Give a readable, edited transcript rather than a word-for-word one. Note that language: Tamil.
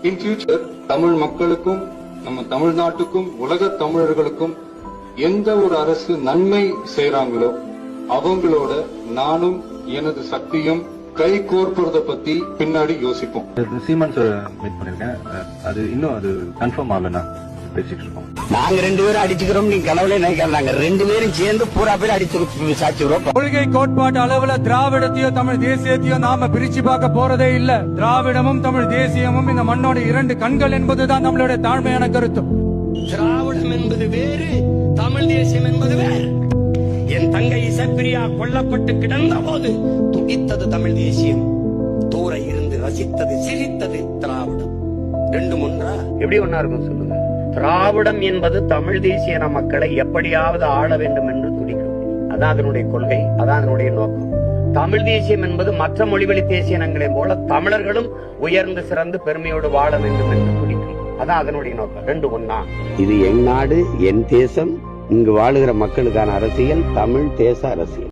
இன் ஃபியூச்சர் தமிழ் மக்களுக்கும் நம்ம தமிழ்நாட்டுக்கும் உலக தமிழர்களுக்கும் எந்த ஒரு அரசு நன்மை செய்யறாங்களோ அவங்களோட நானும் எனது சக்தியும் கை கோர்ப்பத பத்தி பின்னாடி யோசிப்போம். சீமான் சார் மீட் பண்ணிருக்கேன். அது இன்னும் அது கன்ஃபார்ம் ஆகலன்னா பேசிட்டு இருக்கோம். நாங்க 2 பேரும் அடிச்சுக்கிறோம், நீங்க கனவுல நினைக்கிறாங்க. 2 பேரும் சேர்ந்து பூரா பேர் அடிச்சு சாச்சிக்கிறோம். கொள்கை கோட்பாட்டு அளவுல திராவிடத்தையோ தமிழ் தேசியத்தையோ நாம பிரிச்சு பார்க்க போறதே இல்ல. திராவிடமும் தமிழ் தேசியமும் இந்த மண்ணோட 2 கண்கள் என்பதுதான் நம்மளுடைய தாழ்மையான கருத்து. திராவிடம் என்பது வேறு, தமிழ் தேசியம் என்பது வேறு. என் தங்கை இசப்பிரியா கொல்லப்பட்டு கிடந்த போது துடித்தது தமிழ் தேசியம், தூர இருந்து ரசித்தது சிரித்தது திராவிடம். 2 ஒன்றா? எப்படி ஒன்னா இருக்கும் சொல்லுங்க. திராவிடம் என்பது தமிழ் தேசிய மக்களை எப்படியாவது ஆள வேண்டும் என்று துடிக்கும். அதான் அதனுடைய கொள்கை, அதான் அதனுடைய நோக்கம். தமிழ் தேசியம் என்பது மற்ற மொழிவழி தேசிய இனங்களைப் போல தமிழர்களும் உயர்ந்து சிறந்து பெருமையோடு வாழ வேண்டும் என்று துடிக்கும். அதான் அதனுடைய நோக்கம். 2 ஒன்னா? இது என் நாடு, என் தேசம், இங்கு வாழுகிற மக்களுக்கான அரசியல், தமிழ் தேச அரசியல்.